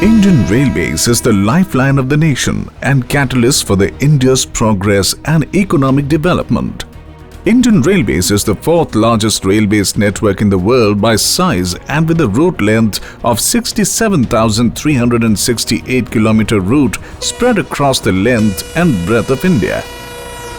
Indian Railways is the lifeline of the nation and catalyst for the India's progress and economic development. Indian Railways is the fourth largest railways network in the world by size and with a route length of 67,368 km route spread across the length and breadth of India.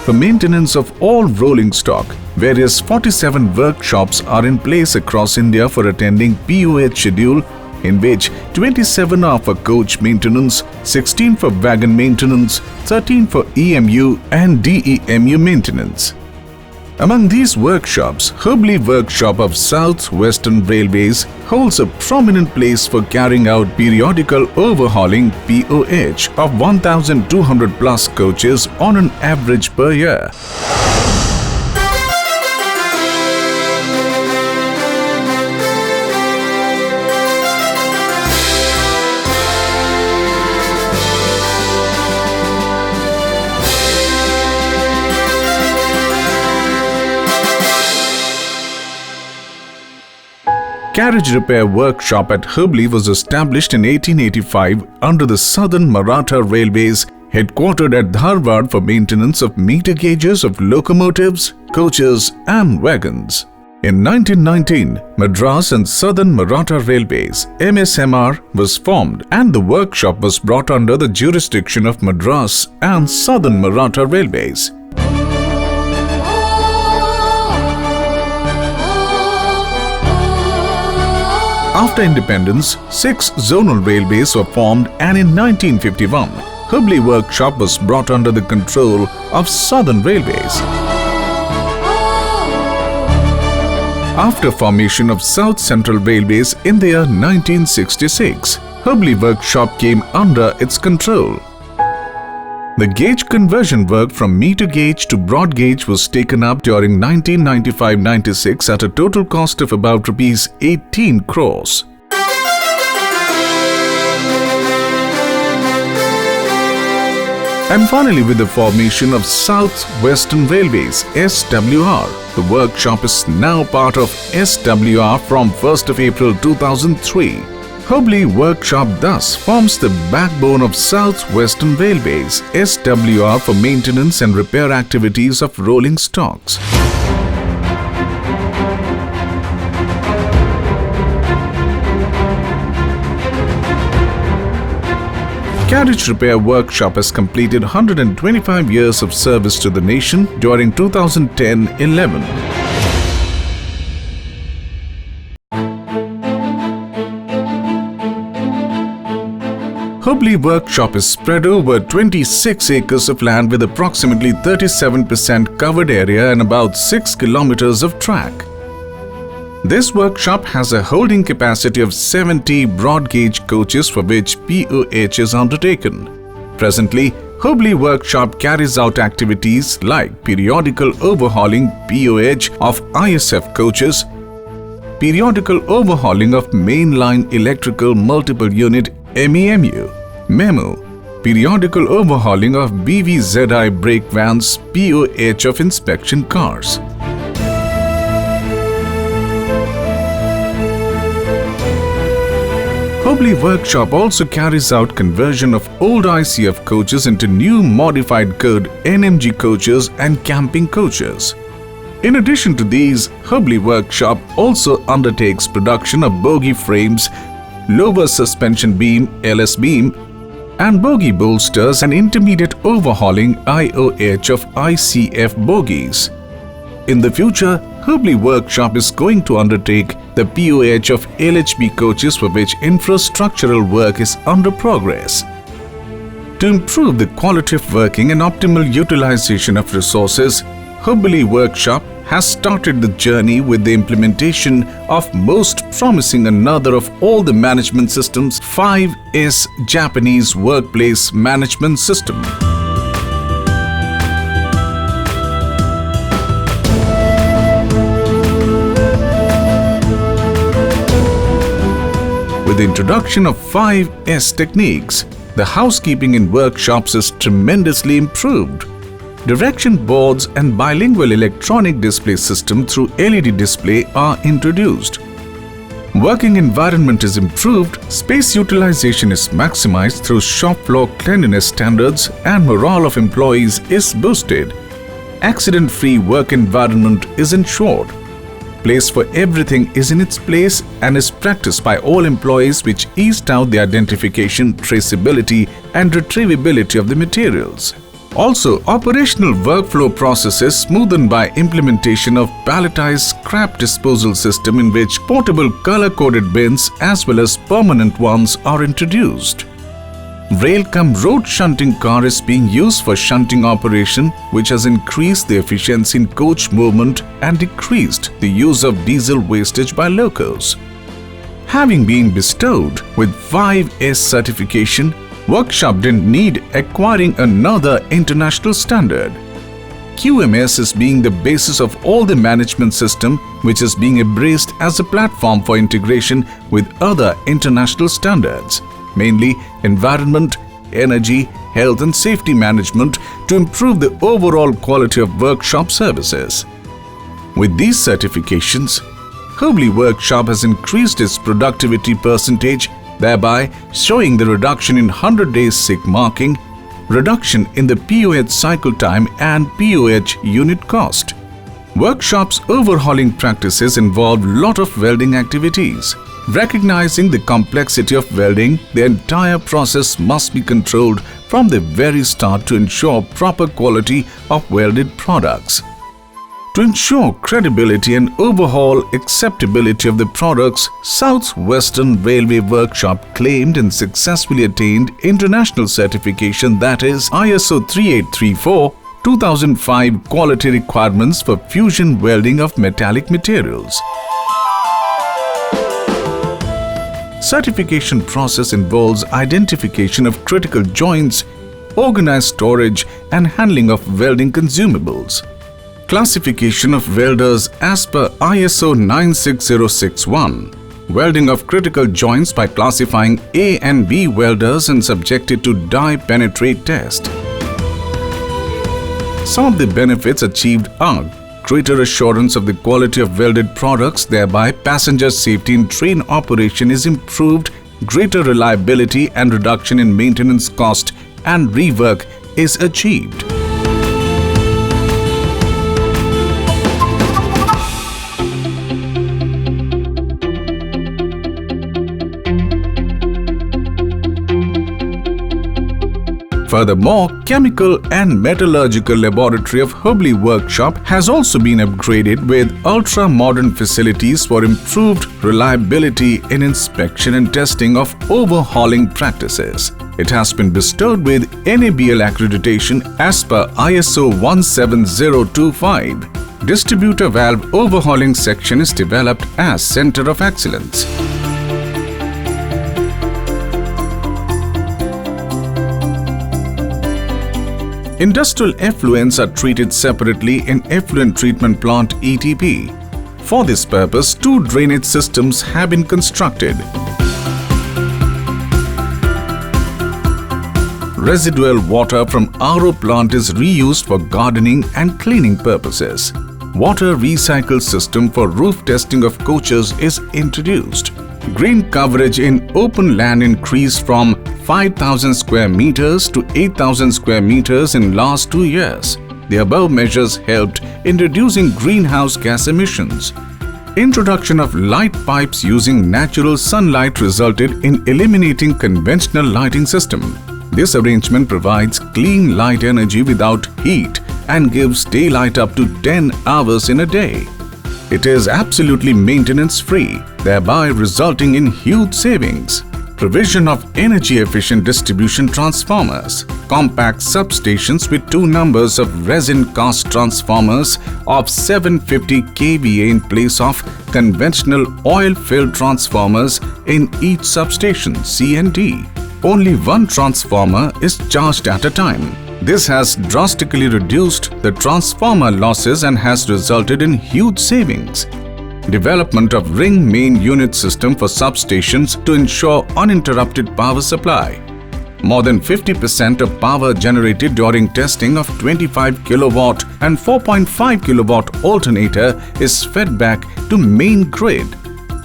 For maintenance of all rolling stock, various 47 workshops are in place across India for attending POH schedule, in which 27 are for coach maintenance, 16 for wagon maintenance, 13 for EMU and DEMU maintenance. Among these workshops, Hubli Workshop of South Western Railways holds a prominent place for carrying out periodical overhauling (POH) of 1,200 plus coaches on an average per year. Carriage repair workshop at Hubli was established in 1885 under the Southern Maratha Railways, headquartered at Dharwad for maintenance of meter gauges of locomotives, coaches and wagons. In 1919, Madras and Southern Maratha Railways (MSMR) was formed and the workshop was brought under the jurisdiction of Madras and Southern Maratha Railways. After independence, 6 zonal railways were formed and in 1951, Hubli Workshop was brought under the control of Southern Railways. After formation of South Central Railways in the year 1966, Hubli Workshop came under its control. The gauge conversion work from meter gauge to broad gauge was taken up during 1995-96 at a total cost of about Rs 18 crores. And finally, with the formation of South Western Railways (SWR), the workshop is now part of SWR from 1st of April 2003. Hubli Workshop thus forms the backbone of South Western Railways (SWR) for maintenance and repair activities of rolling stocks. Carriage Repair Workshop has completed 125 years of service to the nation during 2010-11. Hubli Workshop is spread over 26 acres of land with approximately 37% covered area and about 6 kilometers of track. This workshop has a holding capacity of 70 broad gauge coaches for which POH is undertaken. Presently, Hubli Workshop carries out activities like periodical overhauling (POH) of ISF coaches, periodical overhauling of mainline electrical multiple unit (MEMU), MEMU, periodical overhauling of BVZI brake vans (POH) of inspection cars. Hubli Workshop also carries out conversion of old ICF coaches into new modified code NMG coaches and camping coaches. In addition to these, Hubli Workshop also undertakes production of bogie frames, lower suspension beam (LS beam), and bogie bolsters and intermediate overhauling IOH of ICF bogies. In the future, Hubli Workshop is going to undertake the POH of LHB coaches for which infrastructural work is under progress. To improve the quality of working and optimal utilization of resources, Hubli Workshop has started the journey with the implementation of most promising another of all the management systems, 5S Japanese Workplace Management System. With the introduction of 5S techniques, the housekeeping in workshops is tremendously improved. Direction boards and bilingual electronic display system through LED display are introduced. Working environment is improved, space utilization is maximized through shop floor cleanliness standards, and morale of employees is boosted. Accident-free work environment is ensured. Place for everything is in its place and is practiced by all employees, which eased out the identification, traceability and retrievability of the materials. Also, operational workflow processes smoothened by implementation of palletized scrap disposal system in which portable color-coded bins as well as permanent ones are introduced. Rail-cum-road shunting car is being used for shunting operation, which has increased the efficiency in coach movement and decreased the use of diesel wastage by locos. Having been bestowed with 5S certification, workshop didn't need acquiring another international standard. QMS is being the basis of all the management system, which is being embraced as a platform for integration with other international standards, mainly environment, energy, health and safety management to improve the overall quality of workshop services. With these certifications, HUBLI Workshop has increased its productivity percentage, thereby showing the reduction in 100 days sick marking, reduction in the POH cycle time and POH unit cost. Workshops overhauling practices involve lot of welding activities. Recognizing the complexity of welding, the entire process must be controlled from the very start to ensure proper quality of welded products. To ensure credibility and overall acceptability of the products, South Western Railway Workshop claimed and successfully attained international certification, that is ISO 3834-2005 quality requirements for fusion welding of metallic materials. Certification process involves identification of critical joints, organized storage and handling of welding consumables. Classification of welders as per ISO 96061. Welding of critical joints by classifying A and B welders and subjected to die penetrate test. Some of the benefits achieved are greater assurance of the quality of welded products, thereby passenger safety in train operation is improved, greater reliability and reduction in maintenance cost and rework is achieved. Furthermore, Chemical and Metallurgical Laboratory of HUBLI Workshop has also been upgraded with ultra-modern facilities for improved reliability in inspection and testing of overhauling practices. It has been bestowed with NABL accreditation as per ISO 17025. Distributor valve overhauling section is developed as Center of Excellence. Industrial effluents are treated separately in effluent treatment plant ETP. For this purpose, 2 drainage systems have been constructed. Residual water from RO plant is reused for gardening and cleaning purposes. Water recycle system for roof testing of coaches is introduced. Green coverage in open land increased from 5,000 square meters to 8,000 square meters in last 2 years. The above measures helped in reducing greenhouse gas emissions. Introduction of light pipes using natural sunlight resulted in eliminating conventional lighting system. This arrangement provides clean light energy without heat and gives daylight up to 10 hours in a day. It is absolutely maintenance-free, thereby resulting in huge savings. Provision of energy-efficient distribution transformers. Compact substations with 2 numbers of resin-cast transformers of 750 kVA in place of conventional oil-filled transformers in each substation C and D. Only 1 transformer is charged at a time. This has drastically reduced the transformer losses and has resulted in huge savings. Development of ring main unit system for substations to ensure uninterrupted power supply. More than 50% of power generated during testing of 25 kilowatt and 4.5 kilowatt alternator is fed back to main grid.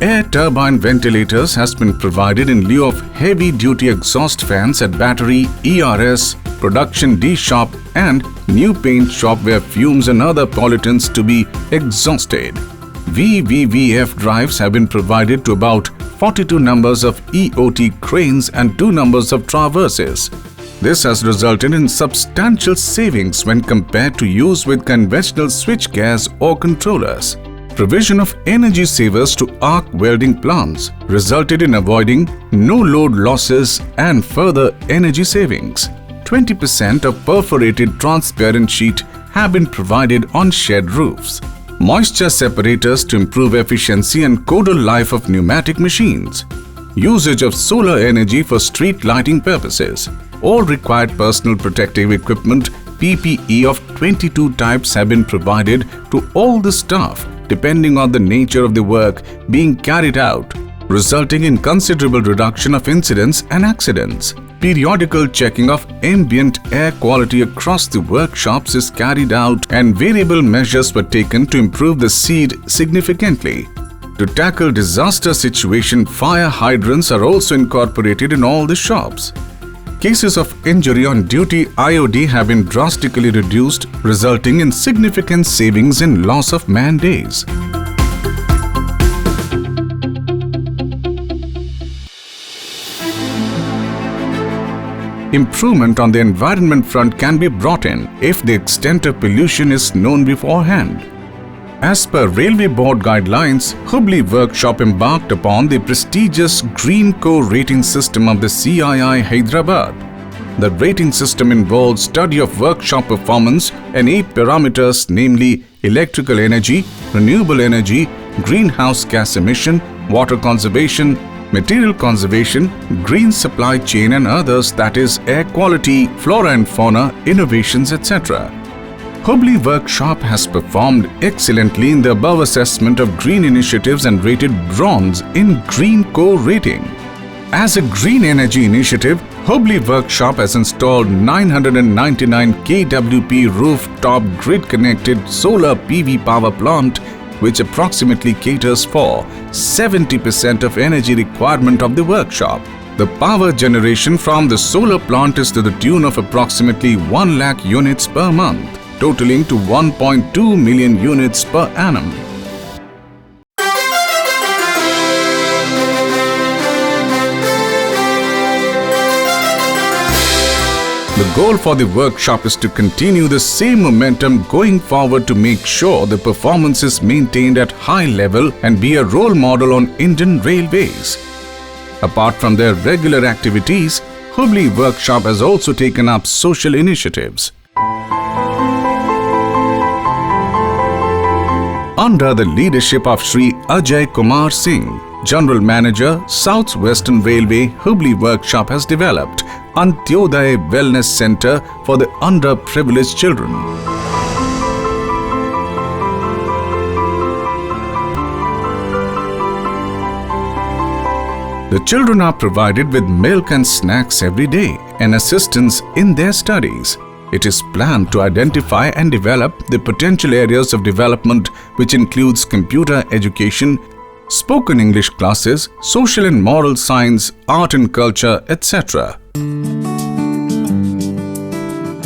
Air turbine ventilators has been provided in lieu of heavy-duty exhaust fans at battery, ERS, production D shop and new paint shop where fumes and other pollutants to be exhausted. VVVF drives have been provided to about 42 numbers of EOT cranes and 2 numbers of traverses. This has resulted in substantial savings when compared to use with conventional switch gears or controllers. Provision of energy savers to arc welding plants resulted in avoiding no-load losses and further energy savings. 20% of perforated transparent sheet have been provided on shed roofs. Moisture separators to improve efficiency and colder life of pneumatic machines. Usage of solar energy for street lighting purposes. All required personal protective equipment PPE of 22 types have been provided to all the staff depending on the nature of the work being carried out, resulting in considerable reduction of incidents and accidents. Periodical checking of ambient air quality across the workshops is carried out and variable measures were taken to improve the seed significantly. To tackle disaster situation, fire hydrants are also incorporated in all the shops. Cases of injury on duty IOD have been drastically reduced, resulting in significant savings in loss of man days. Improvement on the environment front can be brought in if the extent of pollution is known beforehand. As per Railway Board guidelines, Hubli Workshop embarked upon the prestigious Green Co rating system of the CII Hyderabad. The rating system involves study of workshop performance and 8 parameters, namely electrical energy, renewable energy, greenhouse gas emission, water conservation, material conservation, green supply chain and others, that is air quality, flora and fauna, innovations, etc. Hubli Workshop has performed excellently in the above assessment of green initiatives and rated bronze in Green Co rating. As a green energy initiative, Hubli Workshop has installed 999 kWp rooftop grid-connected solar PV power plant, which approximately caters for 70% of energy requirement of the workshop. The power generation from the solar plant is to the tune of approximately 1 lakh units per month, totaling to 1.2 million units per annum. The goal for the workshop is to continue the same momentum going forward to make sure the performance is maintained at high level and be a role model on Indian Railways. Apart from their regular activities, Hubli Workshop has also taken up social initiatives. Under the leadership of Shri Ajay Kumar Singh, General Manager, South Western Railway, Hubli Workshop has developed Antyodaya Wellness Center for the underprivileged children. The children are provided with milk and snacks every day and assistance in their studies. It is planned to identify and develop the potential areas of development, which includes computer education, spoken English classes, social and moral science, art and culture, etc.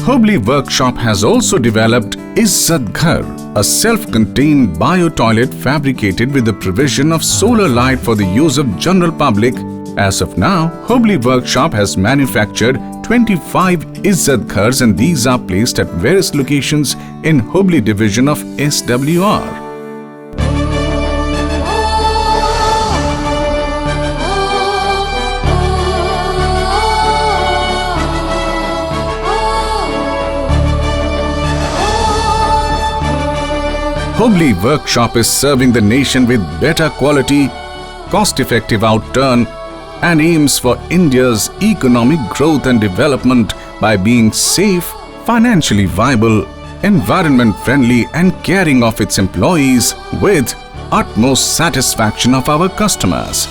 Hubli Workshop has also developed Izzat Ghar, a self-contained bio-toilet fabricated with the provision of solar light for the use of general public. As of now, Hubli Workshop has manufactured 25 Izzat Ghars and these are placed at various locations in Hubli division of SWR. Hubli Workshop is serving the nation with better quality, cost-effective outturn and aims for India's economic growth and development by being safe, financially viable, environment-friendly and caring of its employees with utmost satisfaction of our customers.